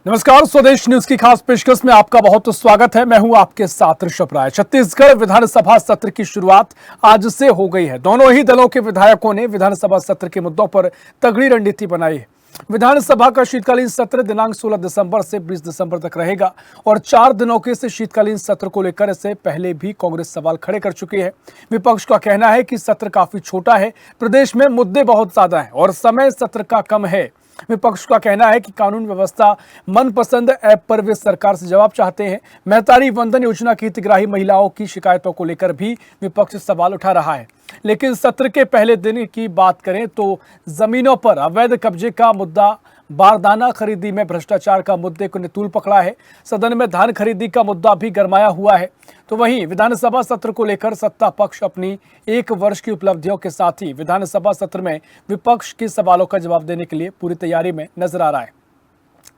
नमस्कार, स्वदेश न्यूज की खास पेशकश में आपका बहुत स्वागत है। मैं हूं आपके साथ ऋषभ राय। छत्तीसगढ़ विधानसभा सत्र की शुरुआत आज से हो गई है। दोनों ही दलों के विधायकों ने विधानसभा सत्र के मुद्दों पर तगड़ी रणनीति बनाई है। विधानसभा का शीतकालीन सत्र दिनांक 16 दिसंबर से 20 दिसंबर तक रहेगा और 4 दिनों के इस शीतकालीन सत्र को लेकर इससे पहले भी कांग्रेस सवाल खड़े कर चुकी है। विपक्ष का कहना है कि सत्र काफी छोटा है, प्रदेश में मुद्दे बहुत ज्यादा हैं और समय सत्र का कम है। विपक्ष का कहना है कि कानून व्यवस्था मनपसंद ऐप पर वे सरकार से जवाब चाहते हैं। महतारी वंदन योजना की हितग्राही महिलाओं की शिकायतों को लेकर भी विपक्ष सवाल उठा रहा है। लेकिन सत्र के पहले दिन की बात करें तो जमीनों पर अवैध कब्जे का मुद्दा, बारदाना खरीदी में भ्रष्टाचार का मुद्दे को ने तूल पकड़ा है। सदन में धान खरीदी का मुद्दा भी गरमाया हुआ है। तो वहीं विधानसभा सत्र को लेकर सत्ता पक्ष अपनी 1 वर्ष की उपलब्धियों के साथ ही विधानसभा सत्र में विपक्ष के सवालों का जवाब देने के लिए पूरी तैयारी में नजर आ रहा है।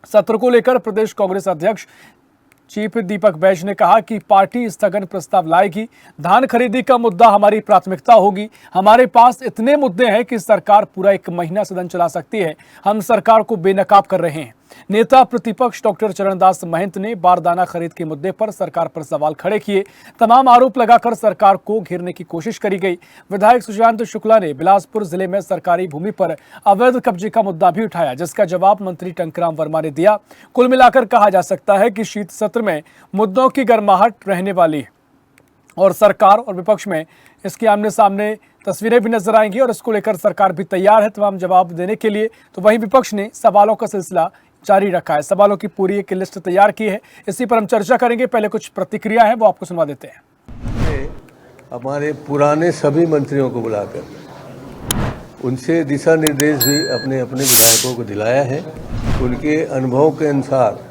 सत्र को लेकर प्रदेश कांग्रेस अध्यक्ष चीफ दीपक बैज ने कहा कि पार्टी स्थगन प्रस्ताव लाएगी। धान खरीदी का मुद्दा हमारी प्राथमिकता होगी। हमारे पास इतने मुद्दे हैं कि सरकार पूरा 1 महीना सदन चला सकती है। हम सरकार को बेनकाब कर रहे हैं। नेता प्रतिपक्ष डॉक्टर चरणदास महंत ने बारदाना खरीद के मुद्दे पर सरकार पर सवाल खड़े किए। तमाम आरोप लगाकर सरकार को घेरने की कोशिश करी गई। विधायक सुशांत शुक्ला ने बिलासपुर जिले में सरकारी भूमि पर अवैध कब्जे का मुद्दा भी उठाया, जिसका जवाब मंत्री टंकराम वर्मा ने दिया। कुल मिलाकर कहा जा सकता है कि शीत सत्र में मुद्दों की गर्माहट रहने वाली है और सरकार और विपक्ष में इसके आमने सामने तस्वीरें भी नजर आएंगी और इसको लेकर सरकार भी तैयार है तमाम जवाब देने के लिए। तो वहीं विपक्ष ने सवालों का सिलसिला जारी रखा है। सवालों की पूरी एक लिस्ट तैयार की है, इसी पर हम चर्चा करेंगे। पहले कुछ प्रतिक्रिया है वो आपको सुनवा देते हैं। हमारे पुराने सभी मंत्रियों को बुलाकर उनसे दिशा निर्देश भी अपने अपने विधायकों को दिलाया है। उनके अनुभव के अनुसार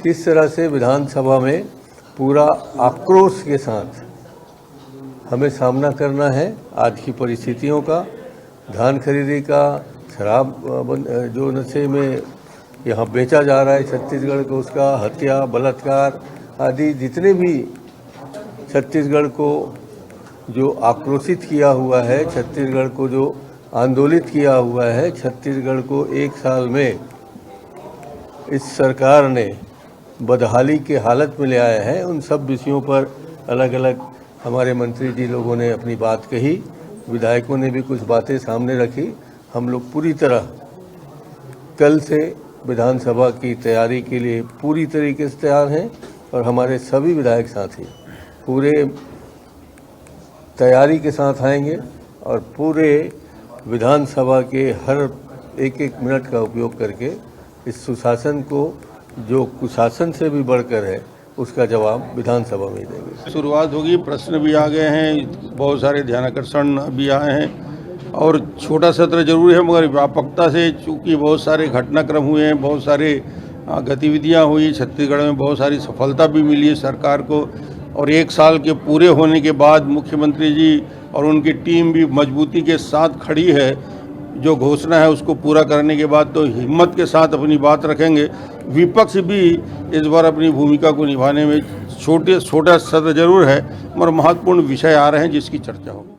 किस तरह से विधानसभा में पूरा आक्रोश के साथ हमें सामना करना है आज की परिस्थितियों का, धान खरीदी का, शराब जो नशे में यहाँ बेचा जा रहा है छत्तीसगढ़ को, उसका हत्या, बलात्कार आदि जितने भी छत्तीसगढ़ को जो आक्रोशित किया हुआ है, छत्तीसगढ़ को जो आंदोलित किया हुआ है, छत्तीसगढ़ को 1 साल में इस सरकार ने बदहाली के हालत में ले आया है। उन सब विषयों पर अलग अलग हमारे मंत्री जी लोगों ने अपनी बात कही, विधायकों ने भी कुछ बातें सामने रखी। हम लोग पूरी तरह कल से विधानसभा की तैयारी के लिए पूरी तरीके से तैयार हैं और हमारे सभी विधायक साथी पूरे तैयारी के साथ आएंगे और पूरे विधानसभा के हर एक मिनट का उपयोग करके इस सुशासन को, जो कुशासन से भी बढ़कर है, उसका जवाब विधानसभा में देंगे। शुरुआत होगी, प्रश्न भी आ गए हैं, बहुत सारे ध्यानाकर्षण भी आए हैं और छोटा सत्र जरूर है मगर व्यापकता से, चूँकि बहुत सारे घटनाक्रम हुए हैं, बहुत सारे गतिविधियां हुई, छत्तीसगढ़ में बहुत सारी सफलता भी मिली है सरकार को और 1 साल के पूरे होने के बाद मुख्यमंत्री जी और उनकी टीम भी मजबूती के साथ खड़ी है। जो घोषणा है उसको पूरा करने के बाद तो हिम्मत के साथ अपनी बात रखेंगे। विपक्ष भी इस बार अपनी भूमिका को निभाने में छोटा सत्र जरूर है मगर महत्वपूर्ण विषय आ रहे हैं जिसकी चर्चा होगी।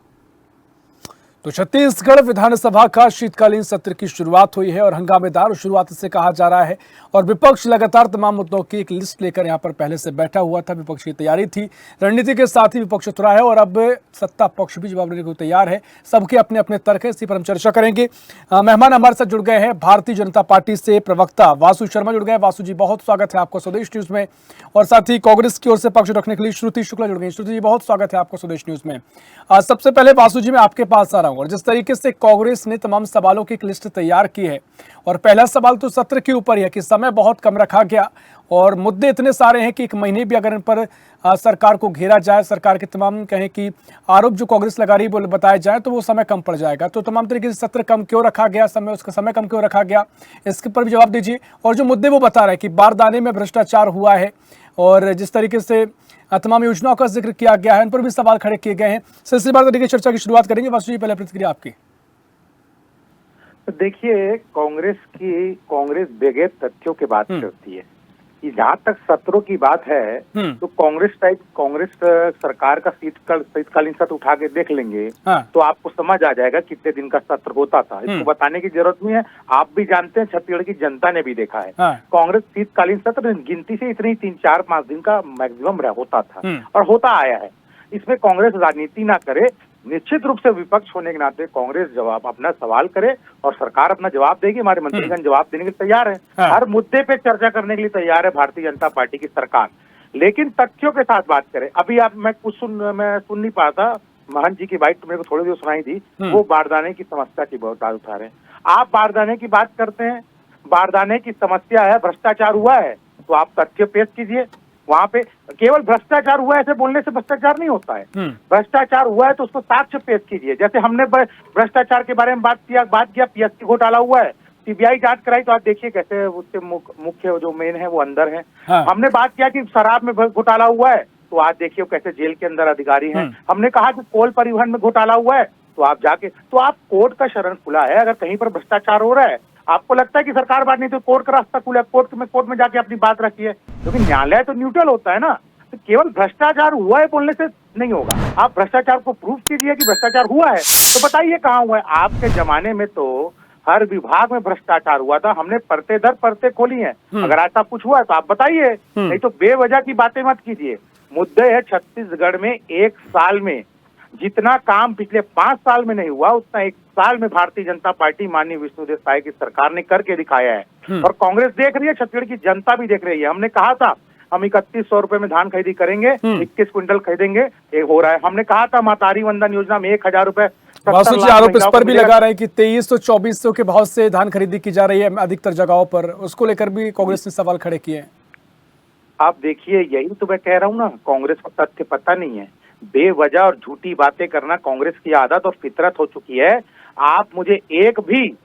तो छत्तीसगढ़ विधानसभा का शीतकालीन सत्र की शुरुआत हुई है और हंगामेदार शुरुआत से कहा जा रहा है और विपक्ष लगातार तमाम मुद्दों की एक लिस्ट लेकर यहां पर पहले से बैठा हुआ था। विपक्ष की तैयारी थी, रणनीति के साथ ही विपक्ष उतरा है और अब सत्ता पक्ष भी जवाब देने को तैयार है। सबके अपने अपने तर्क है, इसी पर हम चर्चा करेंगे। मेहमान हमारे साथ जुड़ गए हैं भारतीय जनता पार्टी से प्रवक्ता वासु शर्मा जुड़ गए। वासु जी, बहुत स्वागत है आपको स्वदेश न्यूज में। और साथ ही कांग्रेस की ओर से पक्ष रखने के लिए श्रुति शुक्ला जुड़ गई। श्रुति जी, बहुत स्वागत है आपको स्वदेश न्यूज में। सबसे पहले वासु जी, मैं आपके पास आ रहा हूँ और जिस तरीके से कांग्रेस ने तमाम सवालों की एक लिस्ट तैयार की है और पहला सवाल तो सत्र के ऊपर है कि समय बहुत कम रखा गया और मुद्दे इतने सारे हैं कि 1 महीने भी अगर इन पर सरकार को घेरा जाए, सरकार के तमाम कहें कि आरोप जो कांग्रेस लगा रही बोले बताए जाए तो वो समय कम पड़ जाएगा। तो तमाम तरीके से सत्र कम क्यों रखा गया, उसका समय कम क्यों रखा गया, इसके पर भी जवाब दीजिए। और जो मुद्दे वो बता रहे हैं कि बारदाने में भ्रष्टाचार हुआ है और जिस तरीके से तमाम योजनाओं का जिक्र किया गया है, इन पर भी सवाल खड़े किए गए हैं। सिलसिलेवार तरीके चर्चा की शुरुआत करेंगे। वासु जी, पहले प्रतिक्रिया आपकी। देखिए, कांग्रेस बगैर तथ्यों की बात करती है। कि जहाँ तक सत्रों की बात है तो कांग्रेस सरकार का शीतकालीन सत्र उठा के देख लेंगे तो आपको समझ आ जाएगा कितने दिन का सत्र होता था। इसको बताने की जरूरत नहीं है, आप भी जानते हैं, छत्तीसगढ़ की जनता ने भी देखा है। कांग्रेस शीतकालीन सत्र गिनती से इतनी 3-4-5 दिन का मैक्सिमम होता था और होता आया है। इसमें कांग्रेस राजनीति ना करे, निश्चित रूप से विपक्ष होने के नाते कांग्रेस जवाब अपना सवाल करे और सरकार अपना जवाब देगी। हमारे मंत्रीगण जवाब देने के लिए तैयार है, हर मुद्दे पे चर्चा करने के लिए तैयार है भारतीय जनता पार्टी की सरकार, लेकिन तथ्यों के साथ बात करे। अभी मैं सुन नहीं पाता, महंत जी की बात तो मेरे को थोड़ी देर सुनाई दी, वो बारदाने की समस्या की बहुत बात उठा रहे हैं। आप बारदाने की बात करते हैं, बारदाने की समस्या है, भ्रष्टाचार हुआ है तो आप तथ्य पेश कीजिए। वहां पे केवल भ्रष्टाचार हुआ ऐसे बोलने से भ्रष्टाचार नहीं होता है, भ्रष्टाचार हुआ है तो उसको साक्ष्य पेश कीजिए। जैसे हमने भ्रष्टाचार के बारे में बात किया पीएससी घोटाला हुआ है, सीबीआई जांच कराई तो आप देखिए कैसे उसके मुख्य जो मेन है वो अंदर है। हमने बात किया कि शराब में घोटाला हुआ है तो आज देखिए कैसे जेल के अंदर अधिकारी हैं। हमने कहा कि कोल परिवहन में घोटाला हुआ है तो आप जाके कोर्ट का शरण खुला है। अगर कहीं पर भ्रष्टाचार हो रहा है, आपको लगता है कि सरकार बात नहीं तो कोर्ट का रास्ता खुला है, कोर्ट में जाके अपनी बात रखिए, क्योंकि न्यायालय तो न्यूट्रल होता है ना। तो केवल भ्रष्टाचार हुआ है बोलने से नहीं होगा, आप भ्रष्टाचार को प्रूफ कीजिए कि भ्रष्टाचार हुआ है तो बताइए कहाँ हुआ है। आपके जमाने में तो हर विभाग में भ्रष्टाचार हुआ था, हमने परते दर परते खोली हैं। अगर ऐसा कुछ हुआ है तो आप बताइए, नहीं तो बेवजह की बातें मत कीजिए। मुद्दे है छत्तीसगढ़ में 1 साल में जितना काम पिछले 5 साल में नहीं हुआ उतना 1 साल में भारतीय जनता पार्टी माननीय विष्णुदेव साय की सरकार ने करके दिखाया है। और कांग्रेस देख रही है, छत्तीसगढ़ की जनता भी देख रही है। हमने कहा था हम 3100 रुपए में धान खरीदी करेंगे, 21 क्विंटल खरीदेंगे, ये हो रहा है। हमने कहा था मातारी वंदन योजना में 1000 रुपए आरोप इस पर भी लगा रहे हैं कि 2300-2400 के भाव से धान खरीदी की जा रही है अधिकतर जगहों पर, उसको लेकर भी कांग्रेस ने सवाल खड़े किए हैं। आप देखिए, यही तो मैं कह रहा हूँ ना, कांग्रेस को तथ्य पता नहीं है, बेवजह और झूठी बातें करना कांग्रेस की आदत और फितरत हो चुकी है। आप मुझे एक भी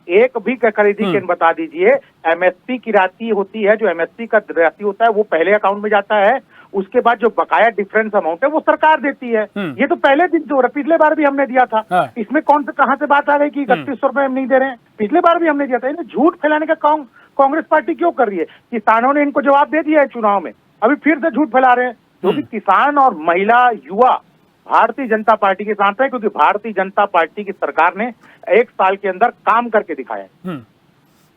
खरीदी केंद्र बता दीजिए। एमएसपी की राशि होती है, जो एमएसपी का राशि होता है वो पहले अकाउंट में जाता है, उसके बाद जो बकाया डिफरेंस अमाउंट है वो सरकार देती है। ये तो पहले दिन जो पिछले बार भी हमने दिया था। इसमें कहाँ से बात आ गई कि 3100 रुपए हम नहीं दे रहे हैं? पिछले बार भी हमने दिया था। इन्हें झूठ फैलाने का काम कांग्रेस पार्टी क्यों कर रही है? किसानों ने इनको जवाब दे दिया है चुनाव में, अभी फिर से झूठ फैला रहे हैं। क्योंकि किसान और महिला युवा भारतीय जनता पार्टी के साथ है, क्योंकि भारतीय जनता पार्टी की सरकार ने 1 साल के अंदर काम करके दिखाया है।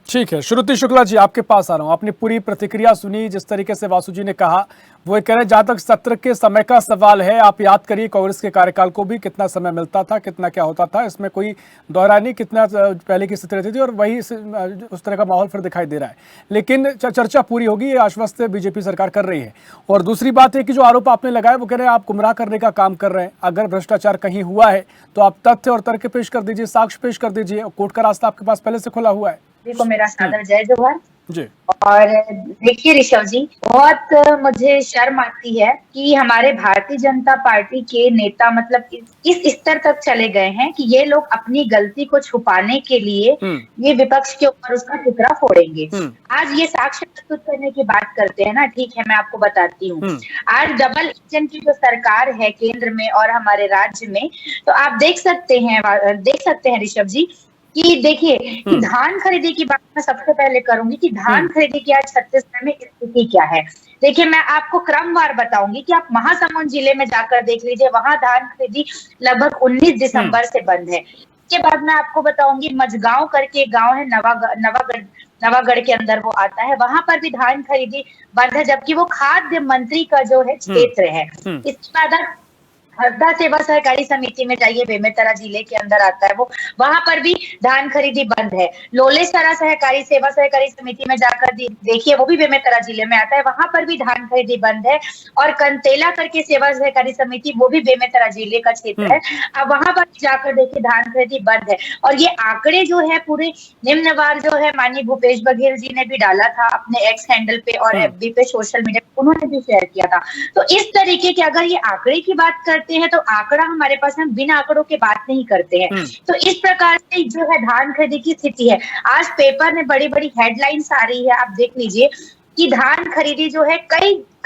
ठीक है, श्रुति शुक्ला जी आपके पास आ रहा हूं। आपने पूरी प्रतिक्रिया सुनी, जिस तरीके से वासु जी ने कहा वो कह रहे हैं जहां तक सत्र के समय का सवाल है, आप याद करिए कांग्रेस के कार्यकाल को भी कितना समय मिलता था, कितना क्या होता था, इसमें कोई दोहरा नहीं, कितना पहले की स्थिति रहती थी और वही उस तरह का माहौल फिर दिखाई दे रहा है। लेकिन चर्चा पूरी होगी, ये आश्वस्त बीजेपी सरकार कर रही है। और दूसरी बात है कि जो आरोप आपने लगाया वो कह रहे हैं आप गुमराह करने का काम कर रहे हैं। अगर भ्रष्टाचार कहीं हुआ है तो आप तथ्य और तर्क पेश कर दीजिए, साक्ष्य पेश कर दीजिए, कोर्ट का रास्ता आपके पास पहले से खुला हुआ है। को मेरा सादर जय जोहार जी। और देखिए ऋषभ जी, बहुत मुझे शर्म आती है कि हमारे भारतीय जनता पार्टी के नेता मतलब इस स्तर तक चले गए हैं कि ये लोग अपनी गलती को छुपाने के लिए ये विपक्ष के ऊपर उसका टुकड़ा फोड़ेंगे। आज ये साक्ष्य प्रस्तुत करने की बात करते हैं ना, ठीक है, मैं आपको बताती हूँ। आज डबल इंजन की जो सरकार है केंद्र में और हमारे राज्य में, तो आप देख सकते हैं ऋषभ जी कि देखिए कि धान खरीदी की बात मैं सबसे पहले करूंगी कि धान खरीदी की आज छत्तीसगढ़ में स्थिति क्या है। देखिए, मैं आपको क्रमवार बताऊंगी कि आप महासमुंद जिले में जाकर देख लीजिए, वहां धान खरीदी लगभग 19 दिसंबर से बंद है। इसके बाद मैं आपको बताऊंगी मझगांव करके एक गांव है, नवागढ़ के अंदर वो आता है, वहां पर भी धान खरीदी बंद है, जबकि वो खाद्य मंत्री का जो है क्षेत्र है। इसके बाद हरदा सेवा सहकारी समिति में जाइए, बेमेतरा जिले के अंदर आता है वो, वहां पर भी धान खरीदी बंद है। लोलेसरा सहकारी सेवा सहकारी समिति में जाकर देखिए, वो भी बेमेतरा जिले में आता है, वहां पर भी धान खरीदी बंद है। और कंतेला करके सेवा सहकारी समिति, वो भी बेमेतरा जिले का क्षेत्र है, अब वहां पर जाकर देखिए धान खरीदी बंद है। और ये आंकड़े जो है पूरे निम्नवार जो है माननीय भूपेश बघेल जी ने भी डाला था अपने एक्स हैंडल पे और एफबी पे, सोशल मीडिया पे उन्होंने भी शेयर किया था। तो इस तरीके के अगर ये आंकड़े की बात करते हैं तो आंकड़ा हमारे पास, हम बिना आंकड़ों के बात नहीं करते हैं। तो इस प्रकार से जो है धान खरीदी की स्थिति है। आज पेपर में बड़ी बड़ी हेडलाइंस आ रही है, आप देख लीजिए कि धान खरीदी जो है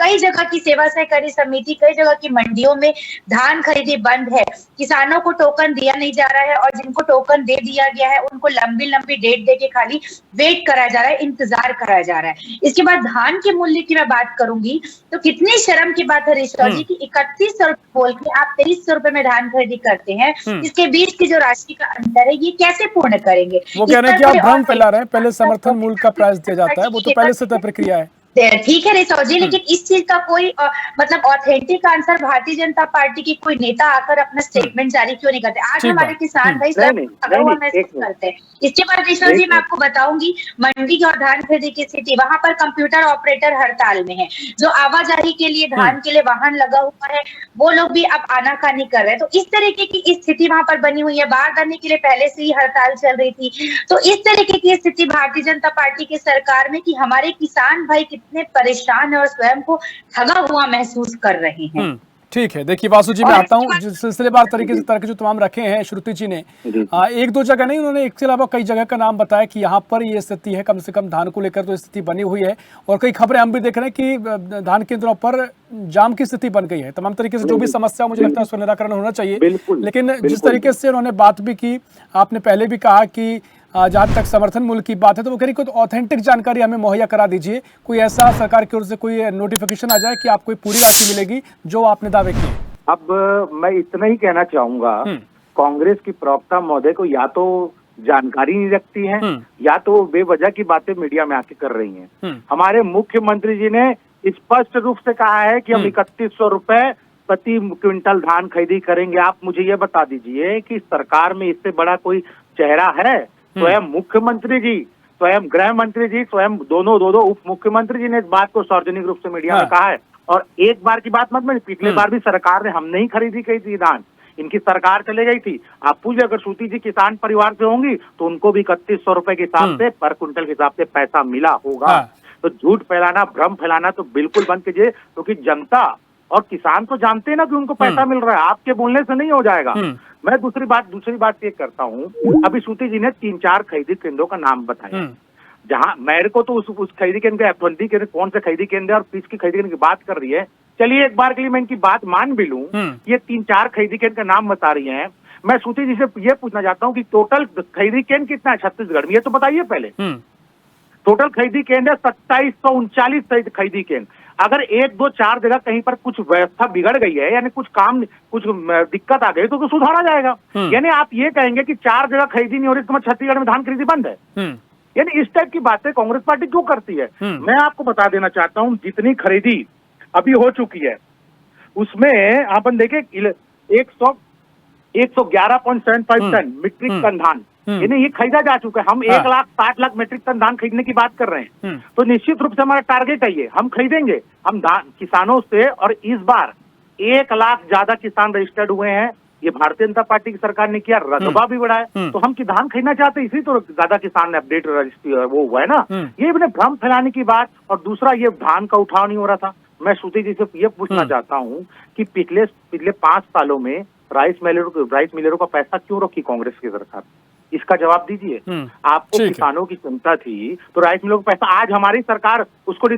कई जगह की सेवा सहकारी समिति, कई जगह की मंडियों में धान खरीदी बंद है, किसानों को टोकन दिया नहीं जा रहा है और जिनको टोकन दे दिया गया है उनको लंबी लंबी डेट देके खाली वेट कराया जा रहा है, इंतजार कराया जा रहा है। इसके बाद धान के मूल्य की मैं बात करूंगी तो कितनी शर्म की बात है ऋषभ जी की 3100 रुपए बोल के आप 2300 रुपए में धान खरीदी करते हैं। इसके बीच की जो राशि का अंतर है ये कैसे पूर्ण करेंगे? वो कह रहे हैं कि आप भ्रम फैला रहे हैं, पहले समर्थन मूल्य का प्राइस दिया जाता है, वो तो पहले से तय प्रक्रिया है। ठीक है ऋषभ जी, लेकिन इस चीज का कोई मतलब authentic answer Bharatiya Janata party की कोई नेता आकर अपना स्टेटमेंट जारी क्यों नहीं करते? आज हमारे किसान भाई सब महसूस करते हैं। इसके बाद ऋषभ जी मैं आपको बताऊंगी मंडी और धान खरीदी की स्थिति, वहां पर कंप्यूटर ऑपरेटर हड़ताल में है, जो आवाजाही के लिए धान के लिए वाहन लगा हुआ है वो लोग भी अब आनाकानी कर रहे हैं। तो इस तरीके की स्थिति वहां पर बनी हुई है, बाहर आने के लिए पहले से ही हड़ताल चल रही थी। तो इस तरीके की स्थिति भारतीय जनता पार्टी की सरकार में कि हमारे किसान भाई कितने परेशान है और स्वयं को ठगा हुआ महसूस कर रहे हैं। ठीक है, देखिए वासु जी मैं आता हूँ, सिलसिलेवार तरीके से तर्क जो तमाम रखे हैं श्रुति जी ने, एक दो जगह नहीं, उन्होंने एक के अलावा कई जगह का नाम बताया कि यहाँ पर ये स्थिति है, कम से कम धान को लेकर तो स्थिति बनी हुई है और कई खबरें हम भी देख रहे हैं कि धान केंद्रों पर जाम की स्थिति बन गई है। तमाम तरीके से जो भी समस्या मुझे लगता है उसका निराकरण होना चाहिए, लेकिन जिस तरीके से उन्होंने बात भी की, आपने पहले भी कहा कि जहाँ तक समर्थन मूल्य की बात है तो वो कह रही कोई ऑथेंटिक जानकारी हमें मुहैया करा दीजिए, कोई ऐसा सरकार की ओर से कोई नोटिफिकेशन आ जाए कि आपको पूरी राशि मिलेगी जो आपने दावे किए। अब मैं इतना ही कहना चाहूंगा, कांग्रेस की प्रवक्ता महोदय को या तो जानकारी नहीं रखती है या तो बेवजह की बातें मीडिया में आके कर रही हैं। हमारे मुख्यमंत्री जी ने स्पष्ट रूप से कहा है कि हम 3100 रुपए प्रति क्विंटल धान खरीदी करेंगे। आप मुझे ये बता दीजिए कि सरकार में इससे बड़ा कोई चेहरा है? स्वयं मुख्यमंत्री जी, स्वयं गृह मंत्री जी, स्वयं दोनों उप मुख्यमंत्री जी ने इस बात को सार्वजनिक रूप से मीडिया में कहा है। और एक बार की बात मत मानिए, पिछले बार भी सरकार ने हम नहीं खरीदी गई थी धान, इनकी सरकार चले गई थी। आप पूछिए अगर श्रुति जी किसान परिवार से होंगी तो उनको भी 3100 रुपए के हिसाब से पर क्विंटल के हिसाब से पैसा मिला होगा। तो झूठ फैलाना, भ्रम फैलाना तो बिल्कुल बंद कीजिए, क्योंकि जनता और किसान तो जानते हैं ना कि उनको पैसा मिल रहा है, आपके बोलने से नहीं हो जाएगा। मैं दूसरी बात ये करता हूँ, अभी श्रुति जी ने 3-4 खरीदी केंद्रों का नाम बताया, जहां मेरे को तो उस खरीदी केंद्र F20 के कौन से खरीदी केंद्र और पिच की खरीदी केंद्र की बात कर रही है। चलिए एक बार के लिए मैं इनकी बात मान भी लूं, ये 3-4 खरीदी केंद्र का नाम बता रही हैं। मैं श्रुति जी से ये पूछना चाहता हूँ कि टोटल खरीदी केंद्र कितना है छत्तीसगढ़ में, ये तो बताइए पहले। टोटल खरीदी केंद्र 2739 खरीदी केंद्र। अगर 1, 2, 4 जगह कहीं पर कुछ व्यवस्था बिगड़ गई है, यानी कुछ दिक्कत आ गई तो सुधारा जाएगा। यानी आप ये कहेंगे कि 4 जगह खरीदी नहीं हो रही तो छत्तीसगढ़ में धान खरीदी बंद है? यानी इस टाइप की बातें कांग्रेस पार्टी क्यों करती है? मैं आपको बता देना चाहता हूं, जितनी खरीदी अभी हो चुकी है उसमें अपन देखें 111.75 टन मीट्रिक टन धान यानी ये खरीदा जा चुका है। हम 1,60,00,000 मीट्रिक टन धान खरीदने की बात कर रहे हैं। तो निश्चित रूप से हमारा टारगेट है ये, हम खरीदेंगे हम धान किसानों से। और इस बार 1 लाख ज्यादा किसान रजिस्टर्ड हुए हैं, ये भारतीय जनता पार्टी की सरकार ने किया, रकबा भी बढ़ा है। तो हम की धान खरीदना चाहते हैं, इसी तो ज्यादा किसान ने अपडेट रजिस्ट्री वो हुआ है ना। ये अपने भ्रम फैलाने की बात। और दूसरा, ये धान का उठाव नहीं हो रहा था। मैं श्रुति जी से ये पूछना चाहता हूँ कि पिछले 5 सालों में राइस मिलरों का पैसा क्यों रखी कांग्रेस की सरकार? इसका जवाब दीजिए। आपको किसानों की चिंता थी तो राइस मिलों का पैसा आज हमारी सरकार उसको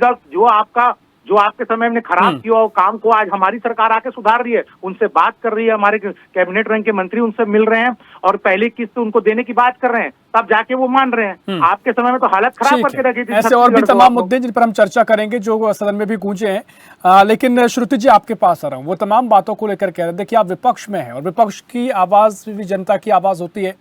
जो आपके समय में खराब किया काम को आज हमारी सरकार आके सुधार रही है, उनसे बात कर रही है, हमारे कैबिनेट रैंक के मंत्री उनसे मिल रहे हैं और पहली किस्त उनको देने की बात कर रहे हैं, तब जाके वो मान रहे हैं। आपके समय में तो हालत खराब करके रखी थी। ऐसे और भी तमाम मुद्दे जिन पर हम चर्चा करेंगे जो सदन में भी गूंजे हैं, लेकिन श्रुति जी आपके पास आ रहा हूँ। वो तमाम बातों को लेकर कह रहे हैं, देखिए आप विपक्ष में है और विपक्ष की आवाज भी जनता की आवाज होती है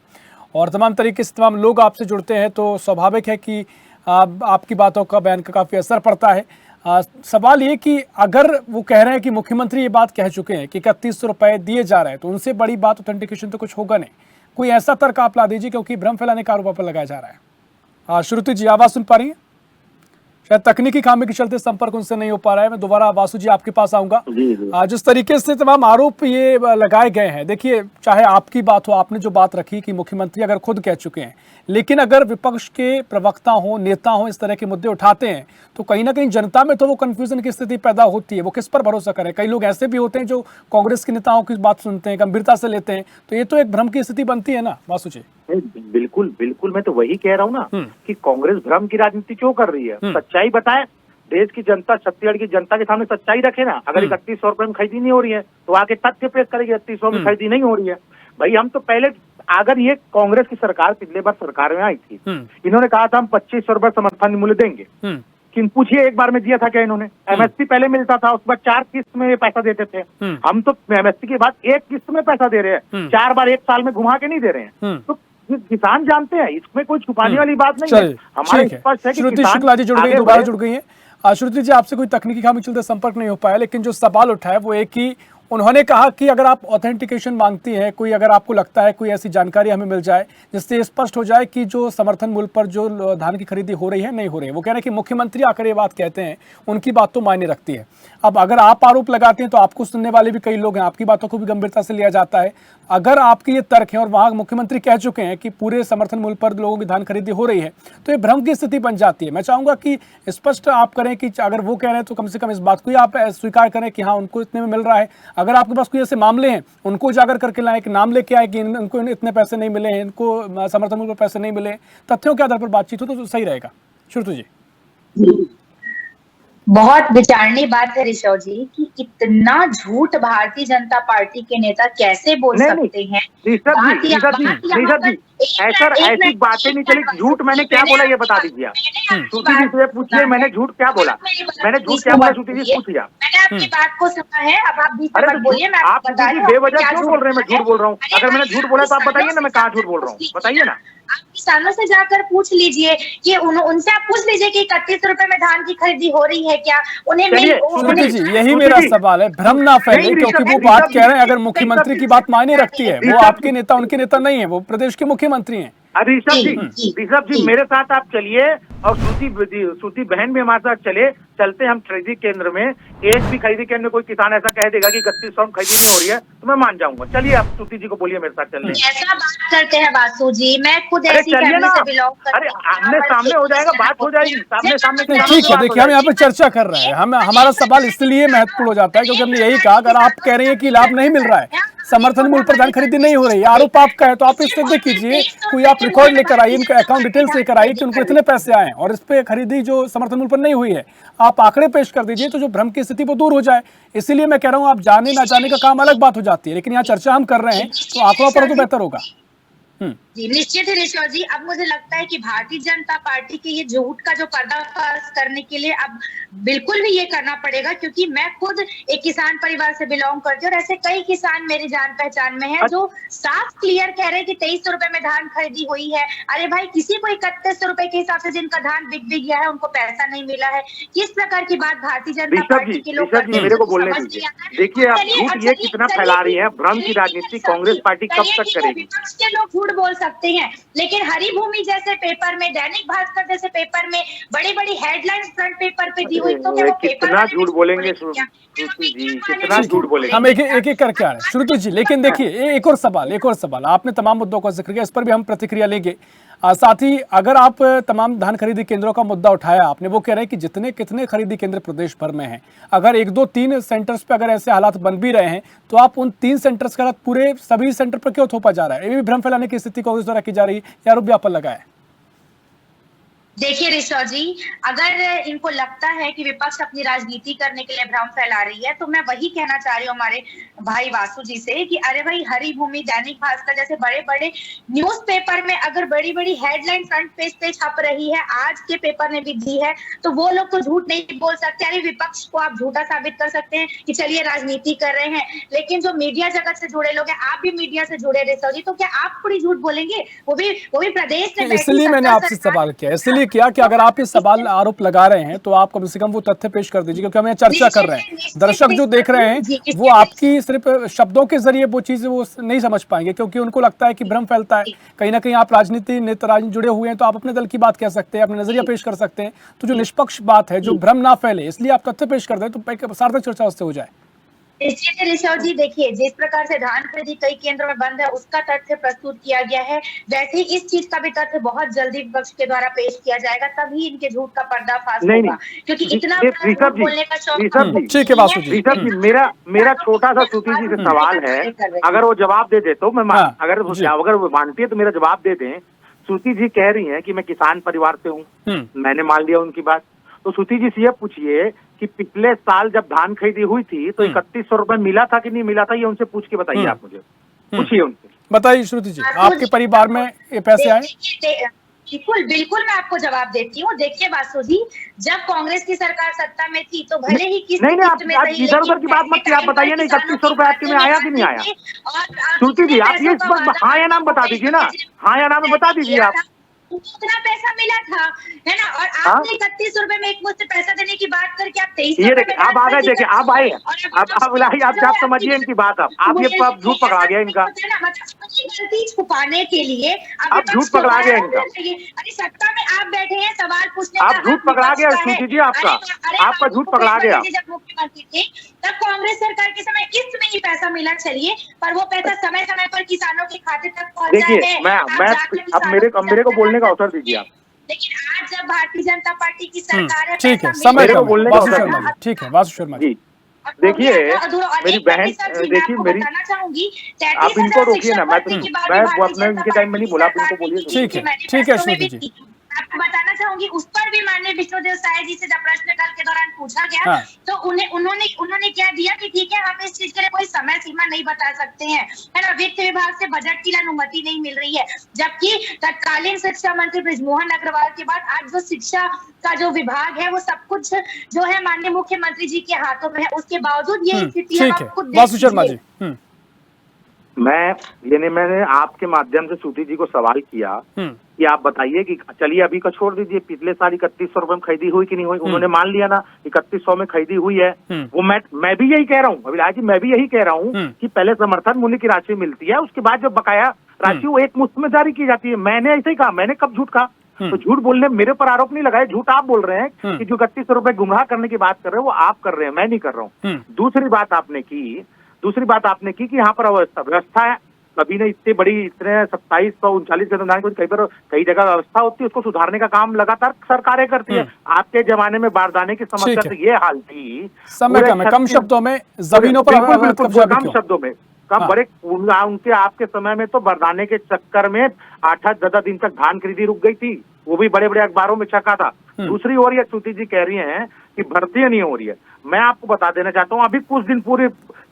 और तमाम तरीके से तमाम लोग आपसे जुड़ते हैं, तो स्वाभाविक है कि आपकी बातों का, बयान का काफी असर पड़ता है। सवाल ये कि अगर वो कह रहे हैं कि मुख्यमंत्री ये बात कह चुके हैं कि 3100 रुपए दिए जा रहे हैं, तो उनसे बड़ी बात ऑथेंटिकेशन तो कुछ होगा नहीं। कोई ऐसा तर्क आप ला दीजिए, क्योंकि भ्रम फैलाने का आरोप पर लगाया जा रहा है। श्रुति जी आवाज सुन पा रही है? शायद तकनीकी खामी के चलते संपर्क उनसे नहीं हो पा रहा है। मैं दोबारा वासु जी आपके पास आऊंगा। जिस तरीके से तमाम आरोप ये लगाए गए हैं, देखिए चाहे आपकी बात हो, आपने जो बात रखी कि मुख्यमंत्री अगर खुद कह चुके हैं, लेकिन अगर विपक्ष के प्रवक्ता हो, नेता हो, इस तरह के मुद्दे उठाते हैं तो कहीं ना कहीं जनता में तो वो कंफ्यूजन की स्थिति पैदा होती है। वो किस पर भरोसा करें? कई लोग ऐसे भी होते हैं जो कांग्रेस के नेताओं की बात सुनते हैं, गंभीरता से लेते हैं, तो ये तो एक भ्रम की स्थिति बनती है ना वासु जी? बिल्कुल, मैं तो वही कह रहा हूँ ना कि कांग्रेस भ्रम की राजनीति क्यों कर रही है। सच्चाई बताए, देश की जनता, छत्तीसगढ़ की जनता के सामने सच्चाई रखे ना। अगर 3100 रुपए में खरीदी नहीं हो रही है तो आके तथ्य पेश करेगी 3100 में खरीदी नहीं हो रही है। भाई हम तो पहले, अगर ये कांग्रेस की सरकार पिछले बार सरकार में आई थी, इन्होंने कहा था हम 2500 रुपए समर्थन मूल्य देंगे, किन पूछिए एक बार में दिया था क्या इन्होंने? एमएसपी पहले मिलता था, उसके बाद 4 किस्त में ये पैसा देते थे। हम तो एमएसपी के बाद 1 किस्त में पैसा दे रहे हैं, 4 बार 1 साल में घुमा के नहीं दे रहे हैं। तो किसान जानते हैं, इसमें कोई छुपाने वाली बात नहीं है। हमारे स्पष्ट है कि श्रुति शुक्ला जी जुड़ गई, दोबारा जुड़ गई है। श्रुति जी, आपसे कोई तकनीकी खामी चलते संपर्क नहीं हो पाया, लेकिन जो सवाल उठा है वो एक ही, उन्होंने कहा कि अगर आप ऑथेंटिकेशन मांगती हैं, कोई अगर आपको लगता है कोई ऐसी जानकारी हमें मिल जाए जिससे स्पष्ट हो जाए कि जो समर्थन मूल्य पर जो धान की खरीदी हो रही है नहीं हो रही है, वो कह रहे हैं कि मुख्यमंत्री आकर ये बात कहते हैं, उनकी बात तो मायने रखती है। अब अगर आप आरोप लगाते हैं तो आपको सुनने वाले भी कई लोग हैं, आपकी बातों को भी गंभीरता से लिया जाता है। अगर आपके ये तर्क है और वहां मुख्यमंत्री कह चुके हैं कि पूरे समर्थन मूल्य पर लोगों की धान खरीदी हो रही है, तो ये भ्रम की स्थिति बन जाती है। मैं चाहूंगा कि स्पष्ट आप करें कि अगर वो कह रहे हैं तो कम से कम इस बात को ही आप स्वीकार करें कि हाँ उनको इतने में मिल रहा है। अगर आपके पास कोई ऐसे मामले हैं उनको उजागर करके लाएं, कि नाम लेके आए कि इनको इतने पैसे नहीं मिले, इनको समर्थन मूल्य पर पैसे नहीं मिले, तथ्यों के आधार पर बातचीत हो तो सही रहेगा। श्रुति जी। बहुत विचारनीय बात है ऋषभ जी कि इतना झूठ भारतीय जनता पार्टी के नेता कैसे बोल सकते हैं। ऐसी बातें नहीं चली। झूठ मैंने क्या बोला ये बता दीजिए आप। श्रुति जी से पूछिए मैंने झूठ क्या बोला, मैंने झूठ क्या बोला, श्रुति जी पूछिए। मैंने आपकी बात को सुना है, अब आप बीच में बोलिए। मैं आप बेवजह क्यों बोल रहे हैं मैं झूठ बोल रहा हूँ? अगर मैंने झूठ बोला तो आप बताइए ना मैं कहाँ झूठ बोल रहा हूँ, बताइए ना। आप किसानों से जाकर पूछ लीजिए कि उनसे आप पूछ लीजिए कि 31 रुपए में धान की खरीदी हो रही है क्या, उन्हें यही मेरा सवाल है, भ्रम ना फैले, क्योंकि वो बात कह रहे हैं अगर मुख्यमंत्री की बात मायने रखती है, वो आपके नेता उनके नेता नहीं है, वो प्रदेश के मुख्यमंत्री हैं। ऋषभ जी मेरे साथ आप चलिए और श्रुति बहन भी हमारे साथ चलते हम खरीदी केंद्र में। एक भी खरीदी केंद्र में कोई किसान ऐसा कह देगा कि 3100 में खरीदी नहीं हो रही है तो मैं मान जाऊंगा। चलिए आप श्रुति जी को बोलिए मेरे साथ चलने। ऐसा बात करते हैं वासु जी, मैं खुद ऐसी फैमिली से बिलोंग करती हूं। अरे आमने सामने हो जाएगा, बात हो जाएगी सामने सामने। ठीक है, देखिए हम यहाँ पे चर्चा कर रहे हैं, हमारा सवाल इसलिए महत्वपूर्ण हो जाता है क्योंकि हमने यही कहा अगर आप कह रहे हैं कि लाभ नहीं मिल रहा है, समर्थन मूल्य पर धान खरीदी नहीं हो रही है, आरोप आपका है, तो आप इस सिद्ध कीजिए, कोई आप रिकॉर्ड लेकर आइए, इनका अकाउंट डिटेल्स लेकर आइए कि उनको इतने पैसे आए और इस पे खरीदी जो समर्थन मूल्य पर नहीं हुई है, आप आंकड़े पेश कर दीजिए तो जो भ्रम की स्थिति वो दूर हो जाए। इसीलिए मैं कह रहा हूं आप जाने ना जाने का काम अलग बात हो जाती है, लेकिन यहाँ चर्चा हम कर रहे हैं तो आंकड़ों पर तो बेहतर होगा। जी निश्चित है ऋषभ जी। अब मुझे लगता है कि भारतीय जनता पार्टी के ये झूठ का जो पर्दाफाश करने के लिए अब बिल्कुल भी ये करना पड़ेगा, क्योंकि मैं खुद एक किसान परिवार से बिलोंग करती हूँ और ऐसे कई किसान मेरी जान पहचान में है जो साफ क्लियर कह रहे हैं कि 2300 रुपए में धान खरीदी हुई है। अरे भाई, किसी को 3100 रुपए के हिसाब से जिनका धान बिक गया है उनको पैसा नहीं मिला है। किस प्रकार की बात भारतीय जनता पार्टी के लोग करते हैं? मेरे को बोलने दीजिए। देखिए आप झूठ ये कितना फैला रही है, भ्रम की राजनीति कांग्रेस पार्टी कब तक करेगी? विपक्ष के लोग झूठ बोल सकते हैं, लेकिन हरिभूमि जैसे पेपर में, दैनिक भास्कर जैसे पेपर में बड़ी बड़ी हेडलाइंस फ्रंट पेपर पे दी हुई, तो क्या वो पेपर कितना झूठ बोलेंगे श्रुति जी, कितना झूठ बोलेंगे? हम एक एक करके आ रहे हैं श्रुति जी, लेकिन देखिए एक और सवाल आपने तमाम मुद्दों का जिक्र किया, इस पर भी हम प्रतिक्रिया लेंगे। साथ ही अगर आप तमाम धान खरीदी केंद्रों का मुद्दा उठाया आपने, वो कह रहे हैं कि जितने कितने खरीदी केंद्र प्रदेश भर में हैं, अगर 1 2 3 सेंटर्स पे अगर ऐसे हालात बन भी रहे हैं तो आप उन 3 सेंटर्स का पूरे सभी सेंटर पर क्यों थोपा जा रहा है? ये भी भ्रम फैलाने की स्थिति कांग्रेस द्वारा की जा रही है, आरोप भी आप पर लगा है। देखिए ऋषभ जी, अगर इनको लगता है कि विपक्ष अपनी राजनीति करने के लिए भ्रम फैला रही है, तो मैं वही कहना चाह रही हूँ हमारे भाई वासु जी से कि अरे भाई, हरिभूमि, दैनिक भास्कर जैसे बड़े बड़े न्यूज़पेपर में अगर बड़ी बड़ी हेडलाइन फ्रंट पेज पे छप रही है, आज के पेपर में भी दी है, तो वो लोग तो झूठ नहीं बोल सकते। अरे विपक्ष को आप झूठा साबित कर सकते हैं कि चलिए राजनीति कर रहे हैं, लेकिन जो मीडिया जगत से जुड़े लोग हैं, आप भी मीडिया से जुड़े ऋषभ जी, तो क्या आप थोड़ी झूठ बोलेंगे? वो भी प्रदेश में। इसलिए मैंने आपसे सवाल किया, इसलिए किया कि अगर आप ये सवाल आरोप लगा रहे हैं तो आप कम से कम वो तथ्य पेश कर दीजिए, क्योंकि हम यहाँ चर्चा कर रहे हैं। दर्शक जो देख रहे हैं वो आपकी सिर्फ शब्दों के जरिए वो चीजें वो नहीं समझ पाएंगे, क्योंकि उनको लगता है कि भ्रम फैलता है। कहीं ना कहीं आप राजनीति नेता जुड़े हुए हैं तो आप अपने दल की बात कह सकते हैं, अपने नजरिया पेश कर सकते हैं, तो जो निष्पक्ष बात है, जो भ्रम ना फैले, इसलिए आप तथ्य पेश कर दें तो सार्थक चर्चा उससे हो जाए। ऋषभ जी देखिए, जिस प्रकार से धान खरीदी कई केंद्रों में बंद है उसका तथ्य प्रस्तुत किया गया है, वैसे ही इस चीज का भी तथ्य बहुत जल्दी विपक्ष के द्वारा पेश किया जाएगा, तभी इनके झूठ का पर्दाफाश होगा, क्योंकि इतना बोलने का शौक। ठीक है वासु जी, ऋषभ जी मेरा छोटा सा श्रुति जी से सवाल है, अगर वो जवाब दे दे तो मैं अगर वो मानती है तो मेरा जवाब दे दें। श्रुति जी कह रही है कि मैं किसान परिवार से हूँ, मैंने मान लिया उनकी बात। तो श्रुति जी से ये पूछिए कि पिछले साल जब धान खरीदी हुई थी तो 3100 रुपए मिला था कि नहीं मिला था, ये उनसे पूछ के बताइए। आप मुझे पूछिए उनसे। बताइए श्रुति जी, आपके परिवार में ये पैसे आए? बिल्कुल बिल्कुल, मैं आपको जवाब देती हूँ। देखिए वासु जी, जब कांग्रेस की सरकार सत्ता में थी तो भले ही किस नहीं आप इधर उधर की बात मत, आप बताइए ना 3100 रुपए आपके में आया कि नहीं आया? श्रुति जी आप ये हाँ या नाम बता दीजिए ना, हाँ या नाम बता दीजिए आप। उतना पैसा मिला था, है ना? और आपने 3100 रुपए में एक मुश्त पैसा देने की बात करके आप 2300 ये देखिए आप आ गए, देखिए आप आए, आप समझिए इनकी बात। आप ये झूठ पकड़ा गया इनका, गलती छुपाने के लिए आप झूठ पकड़ा गया इनका। अरे सत्ता में आप बैठे हैं, सवाल पूछने आप झूठ पकड़ा गया श्रुति जी, आपका झूठ पकड़ा गया। जब मुख्यमंत्री थे तब कांग्रेस सरकार के समय किस्त में ही पैसा मिला, चलिए, पर वो पैसा समय समय पर किसानों के खाते तक पहुंचा है। देखिए मैं अब मेरे को बोलने का अवसर दीजिए आप। लेकिन आज जब भारतीय जनता पार्टी की सरकार है, ठीक है, समय को बोलने का वासु शर्मा जी, ठीक है वासु शर्मा जी। देखिए मेरी बहन, देखिए मेरी, बताना चाहूंगी, आप इनको रोकिए ना, मैं अपने इनके टाइम में नहीं बोला, आप इनको बोलिए। ठीक है श्रुति जी। आपको बताना चाहूंगी, उस पर भी माननीय विष्णुदेव साय जी से जब प्रश्नकाल के दौरान पूछा गया तो उन्होंने क्या दिया कि ठीक है, हम इस चीज के लिए कोई समय सीमा नहीं बता सकते हैं, है ना? वित्त विभाग से बजट की अनुमति नहीं मिल रही है, जबकि तत्कालीन शिक्षा मंत्री बृजमोहन अग्रवाल के बाद आज जो शिक्षा का जो विभाग है वो सब कुछ जो है माननीय मुख्यमंत्री जी के हाथों में है, उसके बावजूद ये स्थिति है। वासु शर्मा जी, मैंने आपके माध्यम से श्रुति जी को सवाल किया कि आप बताइए कि चलिए अभी का छोड़ दीजिए, पिछले साल 3100 रुपए में खरीदी हुई कि नहीं हुई? उन्होंने मान लिया ना 3100 में खरीदी हुई है। वो मैं भी यही कह रहा हूँ अभिलाष जी, मैं भी यही कह रहा हूँ कि पहले समर्थन मूल्य की राशि मिलती है, उसके बाद जो बकाया राशि वो एक मुश्त में जारी की जाती है। मैंने ऐसे ही कहा, मैंने कब झूठ कहा? तो झूठ बोलने मेरे पर आरोप नहीं लगाए, झूठ आप बोल रहे हैं कि जो 3100 रुपए गुमराह करने की बात कर रहे हैं वो आप कर रहे हैं, मैं नहीं कर रहा हूँ। दूसरी बात आपने की कि यहाँ पर व्यवस्था है, कभी ने इतनी बड़ी, इतने 2739 के अनुदान कई जगह व्यवस्था होती है, उसको सुधारने का काम लगातार सरकारें करती है। आपके जमाने में बारदाने की समस्या से ये हाल थी, समय कम शब्दों में जमीनों पर कम शब्दों में कम बड़े उनके आपके समय में तो बारदाने के चक्कर में 8-10 दिन तक धान खरीदी रुक गई थी, वो भी बड़े बड़े अखबारों में छका था। दूसरी ओर ये श्रुति जी कह रही हैं कि भर्ती नहीं हो रही है। मैं आपको बता देना चाहता हूँ, अभी कुछ दिन पूरे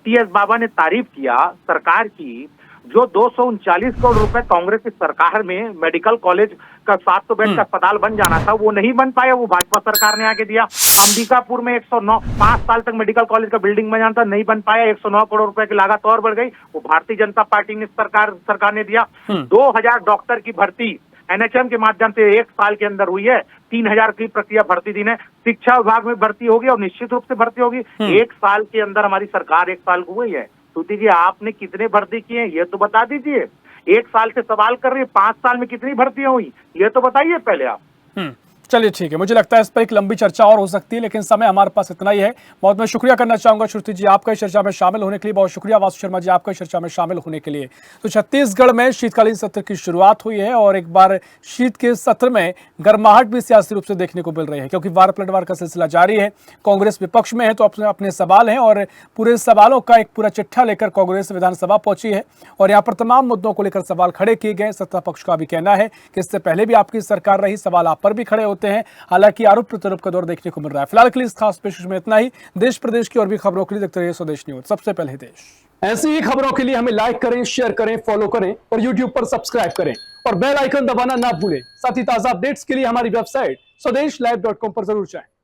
टीएस बाबा ने तारीफ किया सरकार की, जो 239 करोड़ रुपए कांग्रेस की सरकार में मेडिकल कॉलेज का 700 बेड का अस्पताल बन जाना था, वो नहीं बन पाया, वो भाजपा सरकार ने आके दिया। अंबिकापुर में 109 5 साल तक मेडिकल कॉलेज का बिल्डिंग बन जाना था, नहीं बन पाया, 109 करोड़ रुपए की लागत और बढ़ गई, वो भारतीय जनता पार्टी ने सरकार ने दिया। 2000 डॉक्टर की भर्ती एनएचएम के माध्यम से 1 साल के अंदर हुई है, 3000 की प्रक्रिया भर्ती दिन है, शिक्षा विभाग में भर्ती होगी और निश्चित रूप से भर्ती होगी। 1 साल के अंदर हमारी सरकार 1 साल को हुई है। श्रुति जी आपने कितने भर्ती किए ये तो बता दीजिए, 1 साल से सवाल कर रही है, 5 साल में कितनी भर्तियां हुई ये तो बताइए पहले आप। चलिए ठीक है, मुझे लगता है इस पर एक लंबी चर्चा और हो सकती है, लेकिन समय हमारे पास इतना ही है। बहुत मैं शुक्रिया करना चाहूंगा श्रुति जी आपका इस चर्चा में शामिल होने के लिए, बहुत शुक्रिया वासु शर्मा जी आपका इस चर्चा में शामिल होने के लिए। तो छत्तीसगढ़ में शीतकालीन सत्र की शुरुआत हुई है और एक बार शीत के सत्र में गर्माहट भी सियासी रूप से देखने को मिल रही है, क्योंकि वार पलटवार का सिलसिला जारी है। कांग्रेस विपक्ष में है तो अपने सवाल हैं और पूरे सवालों का एक पूरा चिट्ठा लेकर कांग्रेस विधानसभा पहुंची है और यहाँ पर तमाम मुद्दों को लेकर सवाल खड़े किए गए। सत्ता पक्ष का भी कहना है कि इससे पहले भी आपकी सरकार रही, सवाल आप पर भी खड़े होते हैं, हालांकि आरोप प्रत्यारोप का दौर देखने को मिल रहा है। फिलहाल के लिए इस खास पेशकश में इतना ही। देश प्रदेश की और भी खबरों के लिए देखते रहिए स्वदेश न्यूज, सबसे पहले देश। ऐसी ही खबरों के लिए हमें लाइक करें, शेयर करें, फॉलो करें और यूट्यूब पर सब्सक्राइब करें और बेल आइकन दबाना ना भूलें। साथ ही ताजा अपडेट्स के लिए हमारी वेबसाइट स्वदेशलाइव.com पर जरूर जाएं।